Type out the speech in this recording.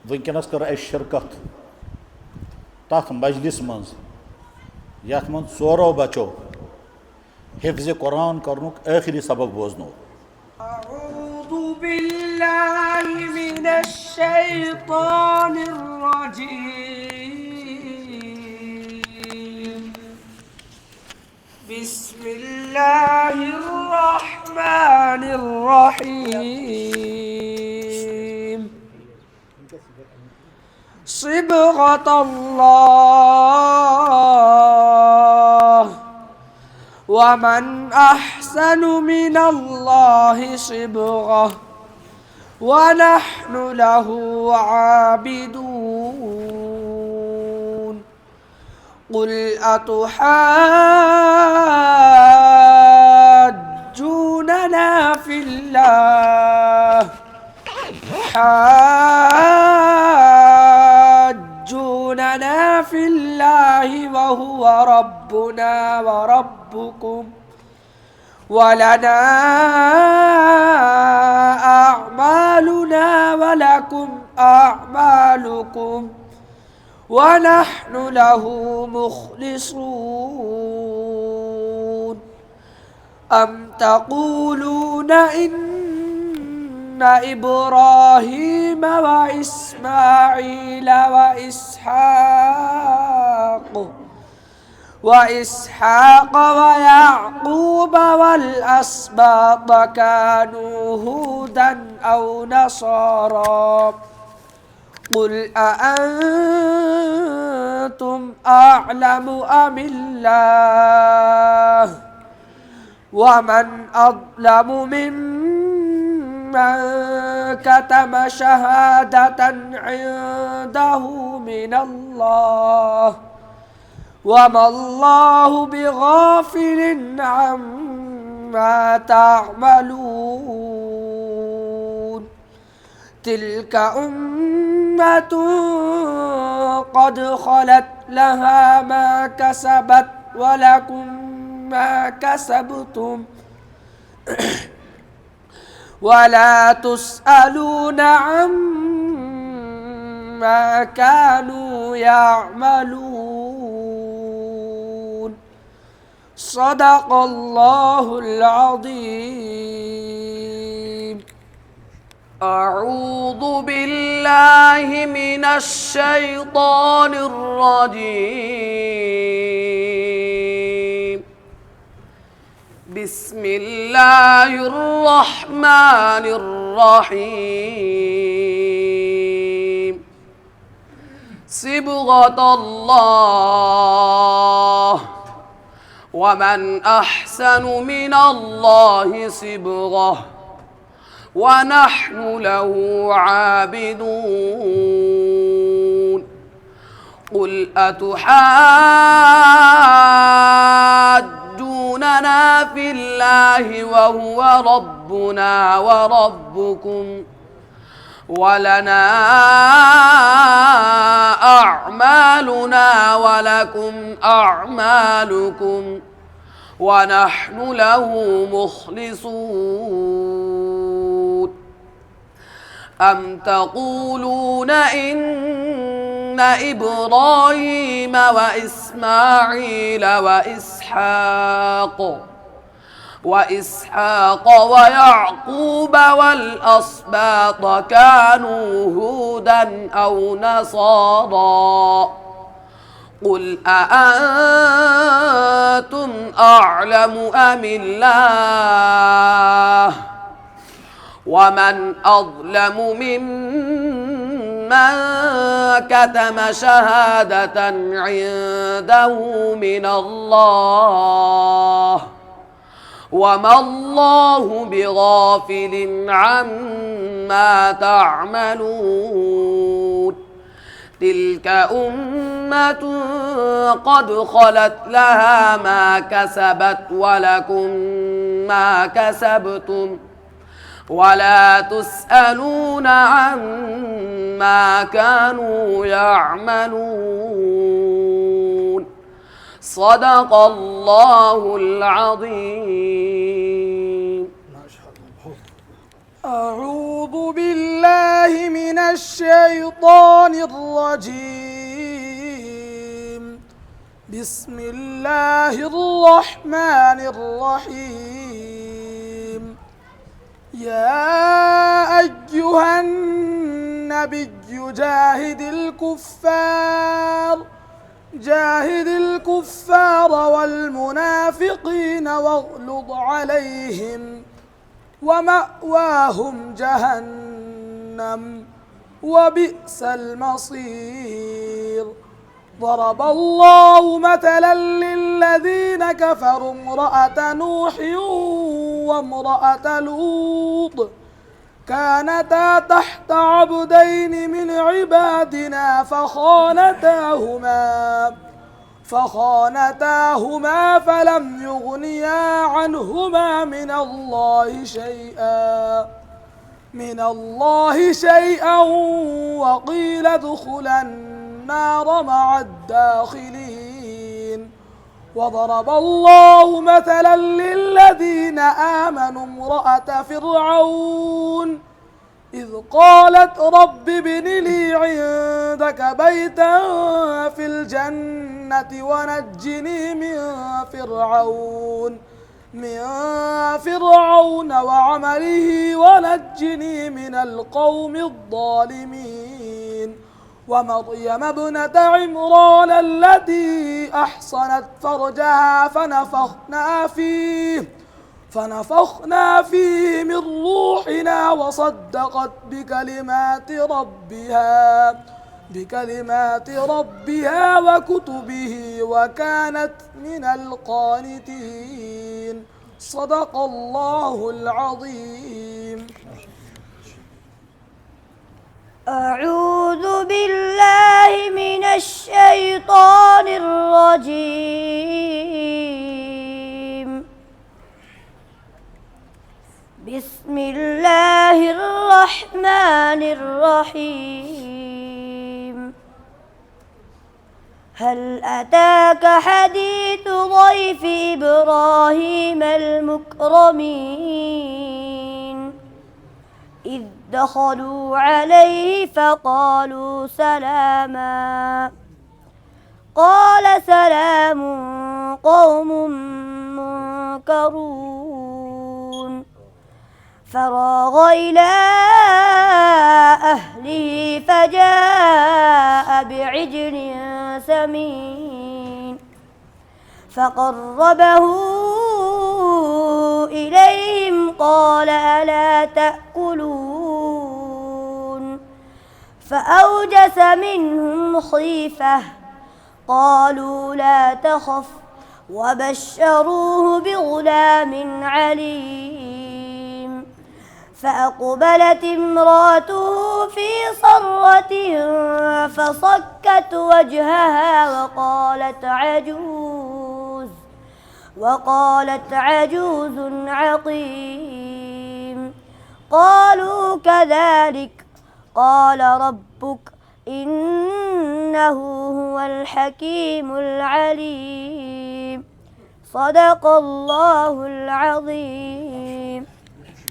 वनकस कर शिरकत तथ मजलिस मज यथ मन सोरो बचो हिफ्ज कुरान करनुक आखिरी सबक बोजनो। أعوذ بالله من الشيطان الرجيم بسم الله الرحمن الرحيم صبغة الله ومن أحسن من الله صبغة ونحن له عابدون قل أتحاجوننا في الله في الله وهو ربنا وربكم ولنا أعمالنا ولكم أعمالكم ونحن له مخلصون أم تقولون إن إبراهيم وإسماعيل وإسحاق ويعقوب والأسباط كانوا هودا أو نصارى قل أأنتم أعلم أم الله ومن أظلم ممن كتم شهادة عنده من الله وما الله بغافل عما تعملون تلك أمة قد خلت لها ما كسبت ولكم ما كسبتم ولا تسألون عما كانوا يعملون صدق الله العظيم. أعوذ بالله من الشيطان الرجيم بسم الله الرحمن الرحيم صبغة الله ومن أحسن من الله صبغة ونحن له عابدون قل أتحاجوننا في الله وهو ربنا وربكم ولنا أعمالنا ولكم أعمالكم ونحن له مخلصون أم تقولون إن إبراهيم وإسماعيل وإسحاق ويعقوب والأسباط كانوا هودا أو نصارى قل أأنتم أعلم أم الله ومن أظلم ممن كتم شهادة عنده من الله وما الله بغافل عما تعملون تلك أمة قد خلت لها ما كسبت ولكم ما كسبتم ولا تسألون عما كانوا يعملون صدق الله العظيم. أعوذ بالله بالله من الشيطان الرجيم. بسم الله الرحمن الرحيم. يا أيها النبي جاهد الكفار والمنافقين واغلظ عليهم ومأواهم جهنم وبئس المصير. ضرب الله مثلا للذين كفروا امرأة نوح وامرأة لوط كانتا تحت عبدين من عبادنا فخانتاهما فلم يغنيا عنهما من الله شيئا وقيل ادخلا النار مع الداخلين. وضرب الله مثلا للذين آمنوا امرأة فرعون إذ قالت رب ابن لي عندك بيتا في الجنة ونجني من فرعون وعمله ونجني من القوم الظالمين. ومريم ابنة عمران التي أحصنت فرجها فنفخنا فيه من روحنا وصدقت بكلمات ربها وكتبه وكانت من القانتين. صدق الله العظيم. أعوذ بالله من الشيطان الرجيم. بسم الله الرحمن الرحيم. هل أتاك حديث ضيف إبراهيم المكرمين إذ دخلوا عليه فقالوا سلاما قال سلام قوم منكرون. فراغ إلى أهله فجاء بعجل سمين فقربه إليهم قال ألا تأكلون فأوجس منهم خيفة قالوا لا تخف وبشروه بغلام عليم. فأقبلت امراته في صرة فصكت وجهها وقالت عجوز عقيم. قالوا كذلك قال ربك إنه هو الحكيم العليم. صدق الله العظيم.